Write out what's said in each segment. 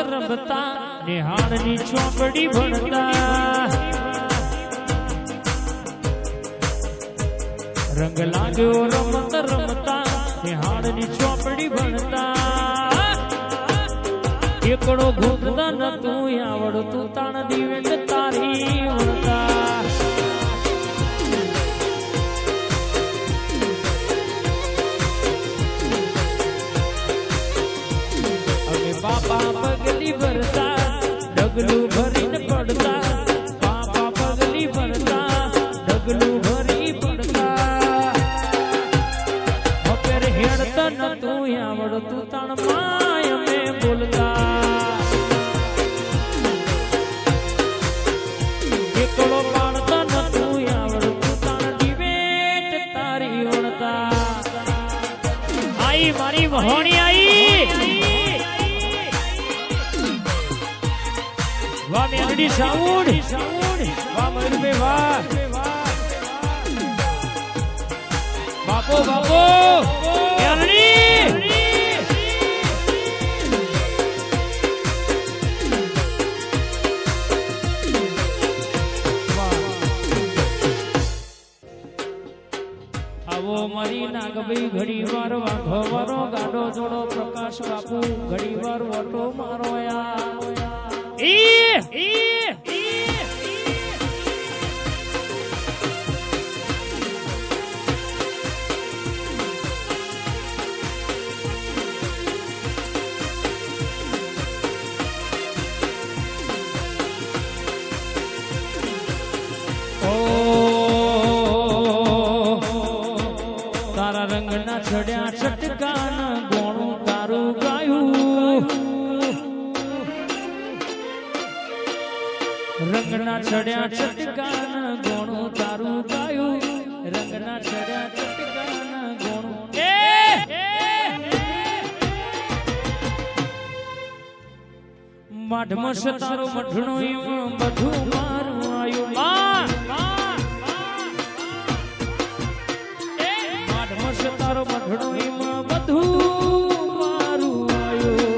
રમતા નિહાળની ચોપડી ભણતા રંગ લાગ્યો રમત રમતા નિહાળની ચોપડી ભણતા એકડો ભૂખતા નતું આવડતું તાણ દિવેટ તારી વણતા હવે બાપા પગલી ભરતા ડગલું ભરીને પડતા બાપા પગલી ભરતા ડગલું ભરી પડતા હવે હેડતા નતું આવડતું તાણ માય અમે બોલતા એકડો પાડતા નતું આવડતું તાણ દિવેટ તારી વણતા આઈ મારી વહોણી આઈ વાહ મેલડી સાઉન્ડ વાહ મયુરભાઈ વાહ બાપો બાપો મેલડી આવો મારી નાગભાઈ ઘડી વાર વાઘો વારો ગાડો જોડો પ્રકાશ બાપુ ઘડી વાર વટો મારો તારા રંગના છડ્યા છટકાન ગોણું તારું ગાયું રંગના છડ્યા છટકાન ગોણું તારું ગાયું રંગના છડ્યા છટકાન ગોણું માઢમસ તારું મઢણું એમાં બધું મારું આયું માઢમસ તારો મઢણું એમાં બધું મારું આયું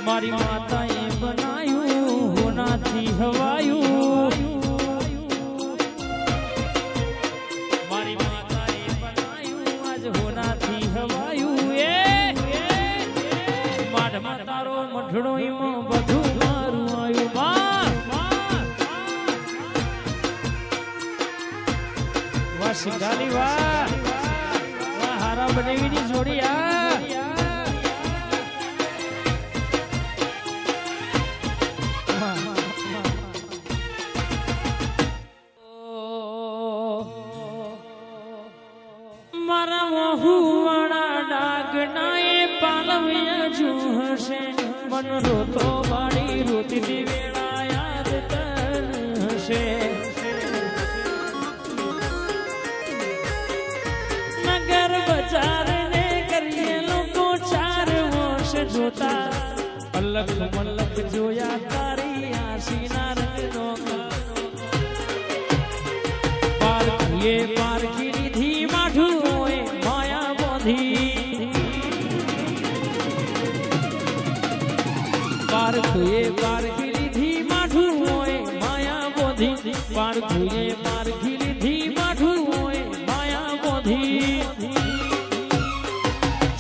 મારી માતાએ બનાયું હોનાથી હવાયું મારી માતાએ બનાયું આજ હોનાથી હવાયું માઢમાં તારો મઢડો એમાં બધું મારું આયું વાહ સિંગાલી વાહ વાહ હારા બનેવીની જોડી મારા વહુવાળા ડાગના એ પાલવ્યા જો હશે મન રોતો વાળી રોતી વેળા યાદ કર હશે નગર બજાર ને કરીએ લોકો ચાર વર્ષ જોતા અલગ મલક જોયા તારી આશીના રંગનો પારખીએ પારખી લીધી માઠું માયા બોધી પારખીએ પારખી લીધી માઠું હોય માયા બોધી પારખીએ પારખી લીધી માઠું હોય માયા બોધી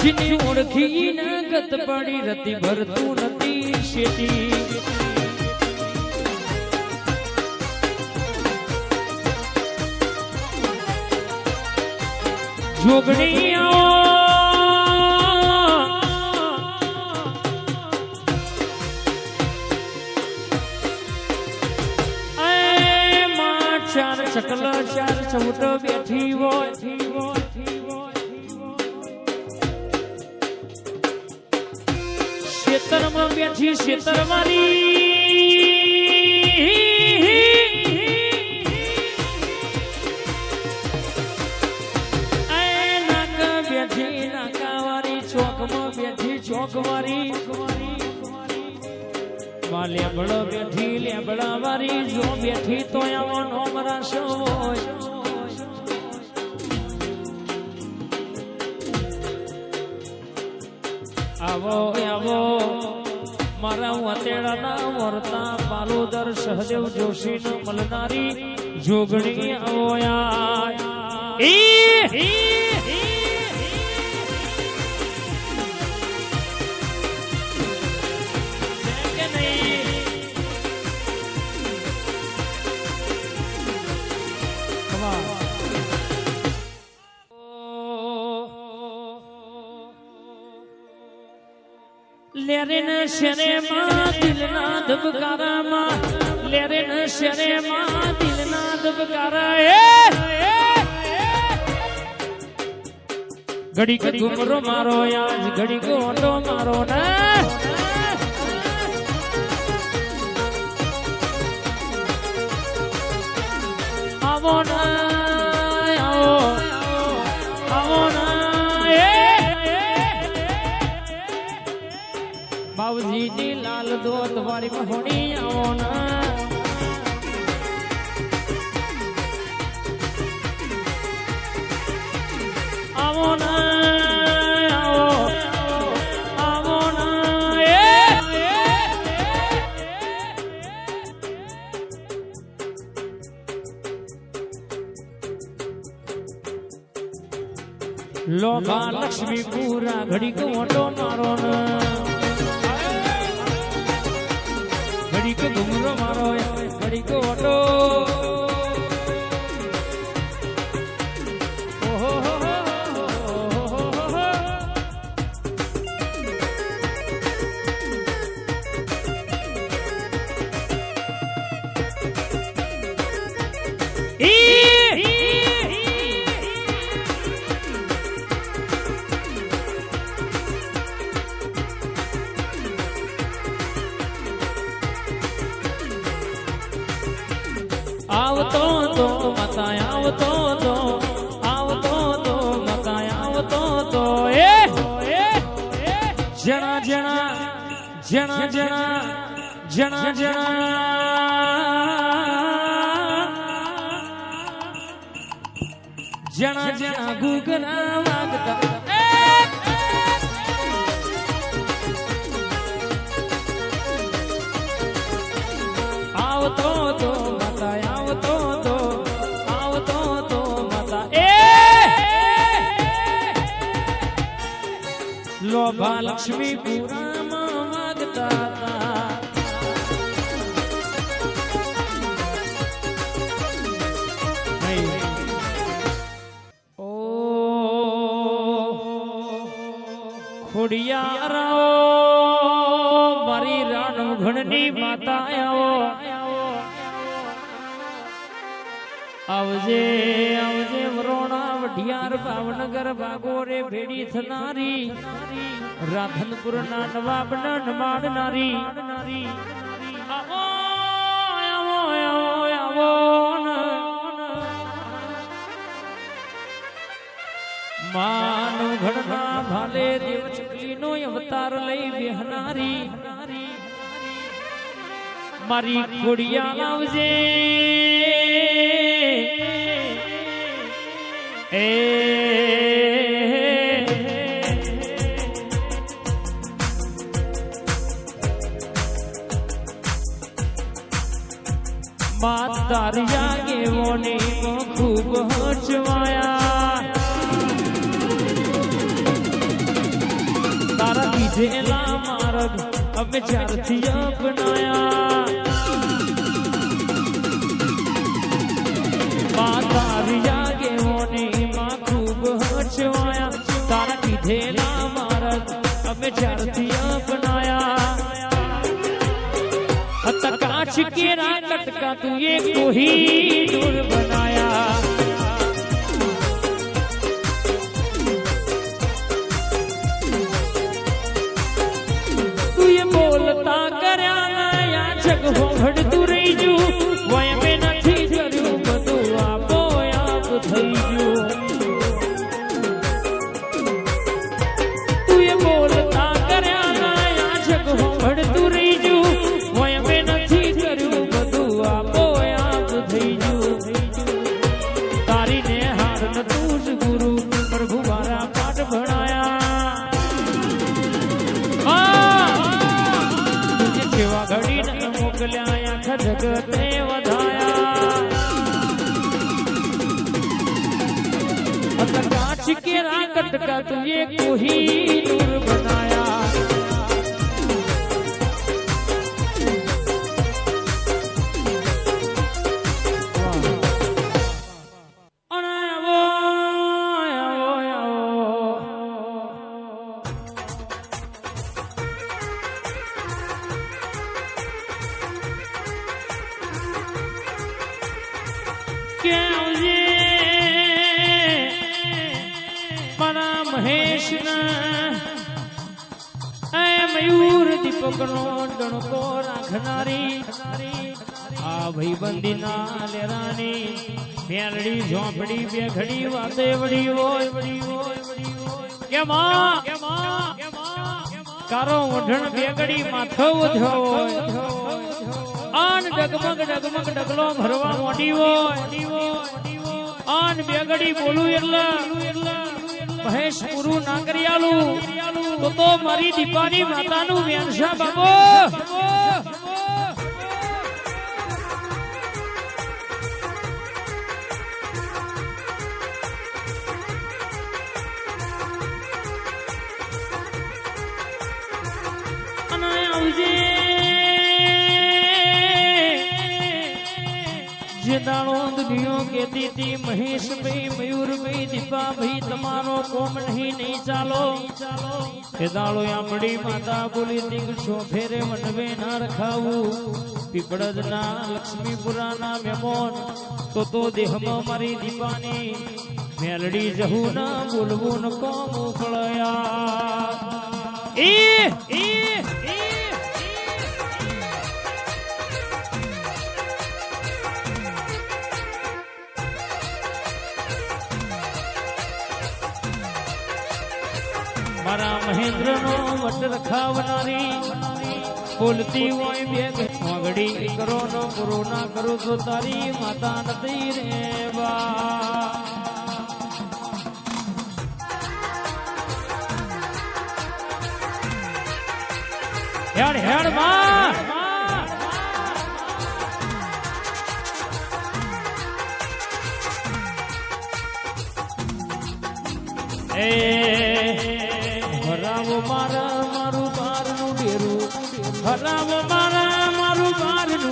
જીની ઓળખી ન ગત પડી રતી ભરતું નથી શેતી જોગણી ચાર ચકલા ચાર ચૌટ બેઠી હોય ખેતરમાં બેઠી ખેતર બેઠી નાકાવાળી ચોકમાં બેઠી ચોકવાળી લેબડો બેઠી લેબડા વાળી જો બેઠી તો આવો નોમ રાશો આવો આવો મારા વતેડાના વર્તા પાલોદર સહદેવ જોશી ન મલનારી જોગણી આવો લેરેન શરેમાં દિલના ધબકારામાં લેરેન શરેમાં દિલના ધબકારા ઘડીક ઘુમરો મારો આજ ઘડીક ઓટો મારો ને આવો ના આવો આવો ના બાબુજી ની લાલ દોત વાળી મહોણી આવો ના આવો ના આવો આવો ના લોભા લક્ષ્મી પૂરા ઘડી કોટો મારો ના ઘડીક ઘુમરો મારો ઘડીક ઓટો આવતો તો મતા આવતો તો મતા આવતો તો જણા જણા જણા જણા જણા જણા જણા જણા ગુગરા વાગતા આવતો તો લોભા લક્ષ્મી પુરામાં માગતા હતા ઓ ખોડિયારાઓ મારી રાણવઘણની માતા આવજે આવજે વરોણા વઢિયાર ભાવનગર ભાગોરે ભેડી થનારી રાધનપુર ના નવાબ ના નમાડનારી આવો આવો આવો માનો ઘડના ભાલે દેવ ચકલી નો અવતાર લઈ બેહનારી મારી ખોડિયા લાવજે માતારિયા ગેવોને ખૂબ હચવાયા તારા દીધેલા માર્ગ અમે જ્યારથી અપનાયા માતારિયા ગેવોને ખૂબ હચવાયા તારા દીધેલા માર્ગ અમે જ્યારથી અપનાયા कांच के राकट का तू ये कोही नूर बनाया तू ये बोलता कर्या या जग हो भड़तू रही जू वय में નથી કર્યું બધું આપો આપ થઈ ગયું તું ये बोलता કર્યા या जग हो भड़तू रही जू वय में નથી કર્યું બધું આપો આપ થઈ ગયું તારી ને હાર ન તું જ ગુરુ પ્રભુ મારા પાઠ ભણાયા જગતે વધાયા कांच के राकट का तुझे कोहिनूर बनाया महेश मयूर दीपक नो डणको राखनारी आ भाई बंदी ना लेरानी मेलड़ी झोंपड़ी बेखड़ी वाते वड़ी होय के मां कारो ओढण बेगड़ी माथो उधो आन डगमग डगलो भरवा मोटी होय आन बेगड़ी बोलू એટલે મહેશ પૂરું ના કરી આલું તો મારી દીપાની માતાનું વેણસા બાબો અને આવજે જે દાણો દુનિયો કહેતી थी महेश भाई मयूर भाई दीपा भाई तमारो कोम नहीं चालो के दाड़ो आंबड़ी माता बोली तिंग छो फेरे मनवे ना रखावू पीपड़द ना लक्ष्मीपुरा ना मेमोन तो देह में मारी दीपानी मेलड़ी जहू ना बोलवू न को मोकळया ए ए मारा महेंद्र नो वट रखावनारी बोलती होय बेग मोगड़ी करो नो पुरो ना करो तो तारी माता नती रे बा हेड हेड मां ए हराव मारा मारू बार नु डेरू हराव मारा मारू बार नु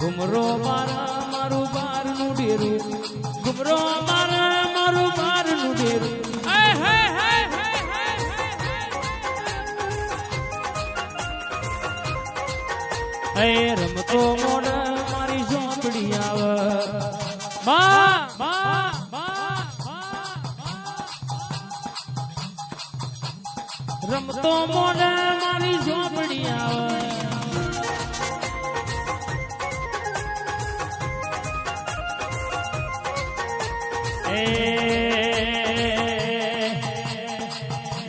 घुमरो मारा मारू बार नु डेरू घुमरो मारा मारू बार नु डेरू ए रमतो मोड़ मारी झोपड़ी आव रमतो मोड़ मारी झोपड़ी आव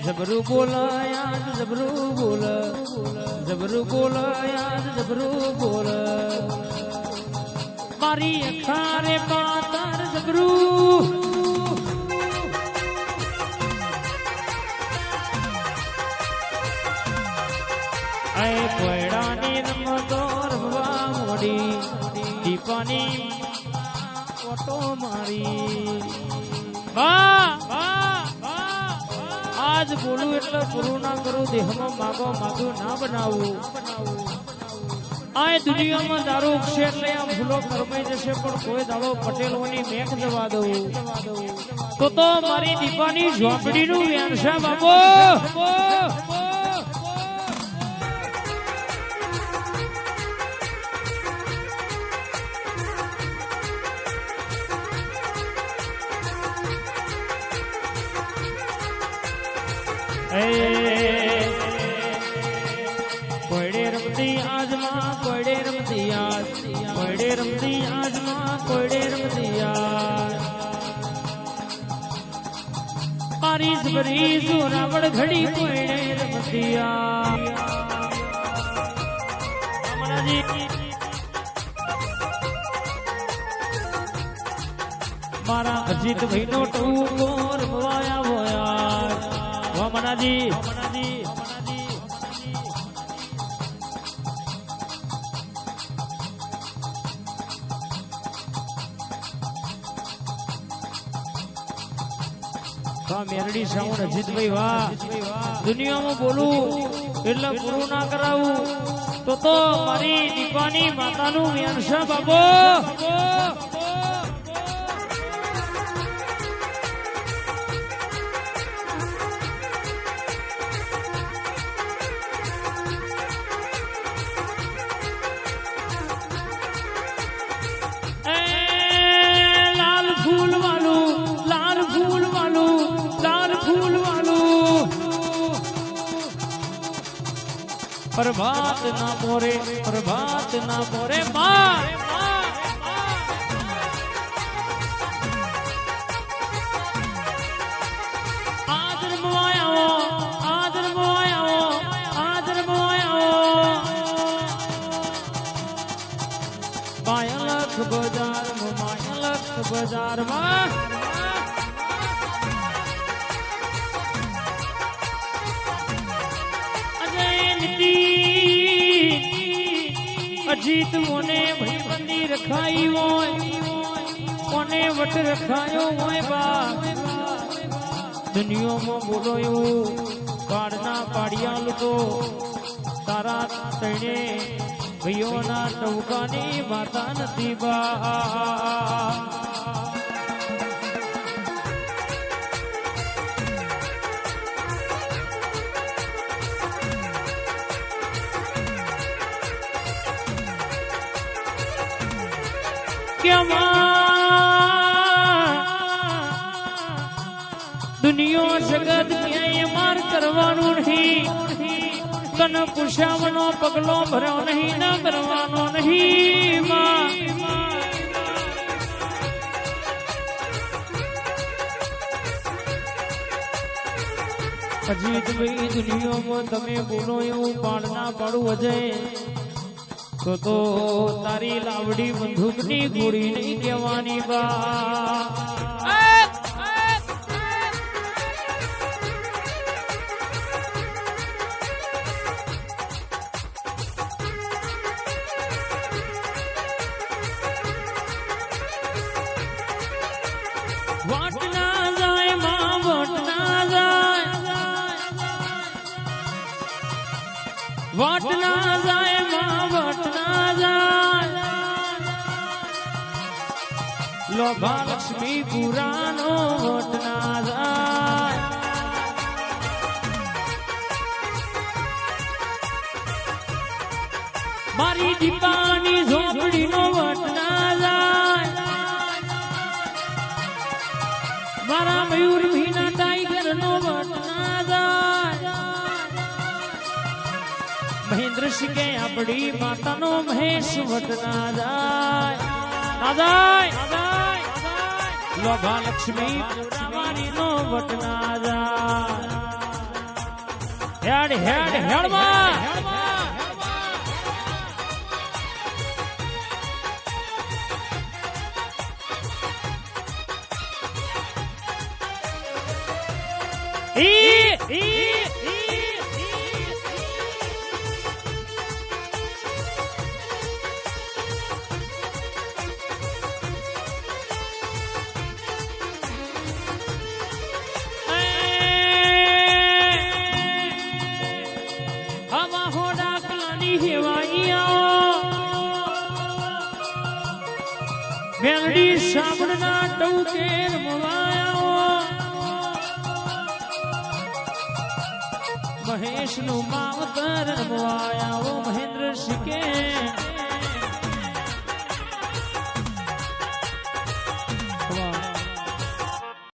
जबरू बोला यार जबरू बोला जबरू बोला यार जबरू बोला मारी अखारे पातर जबरू ऐ कोयडानी रमतो रमवा मोड़ी दीपानी फोटो मारी आज बोलू એટલે પૂરું ના કરું દેહમાં માગો ના બનાવું આ દુનિયામાં દારૂ ઉગશે એટલે આ ભૂલો કરમાઈ જશે પણ કોઈ દાડો પટેલોની મેઘ જવા દઉં તો મારી દીપાની ઝોપડીનું વેણસા બાબો कोयडे रमती आज मां कोयडे रमती आज कोयडे रमती आज मां कोयडे रमती आज मारी जबरी जोरावड़ घड़ी कोयडे रमती आज मारा अजीत भाई नो टूको रमवाया वो आज મનાજી મેરડી સાઉન્ડ અજીતભાઈ વાહ દુનિયામાં બોલું એટલે પૂરું ના કરાવું તો મારી દીપાની માતાનું વ્યાંસા બાબો प्रभात ना मोरे माँ आदर मोया मायलख बाजार में अजीत मोने भाईबंदी रखाई होय कोने वट रखायो होय बा दुनिया में बोलो यू पाड़ना पाड़िया लुको तारा तणे भैयो ना टौकानी माता नथी बा दुनिया जगत क्याय मार करवानो नहीं तन पुछावनो पगलो भरो नहीं न करवानो नहीं मां अजीत भाई दुनिया में तमे बोलो एवं पाड़ना पाड़ू अजय तो तारी लावड़ी बंदूकनी गोड़ी नहीं कहेवानी बा वाट ना जाए मां वाट ना जाए मां वाट ना लोभा लक्ष्मी पुरानो वोट ना जाए मारी दीपानी झोपड़ी नो वोट ना जाए मारा मयूर भीना टाइगर नो वोट ना जाए महेंद्र सिंह के अपड़ी माता नो महेश वोट ना जाए लोभा लक्ष्मी पुरावानी नो वट ना जाए हेड मां मेलडी साबड़ना टौकेर मवायो महेश नु मावतर मवाया महेंद्र सिंह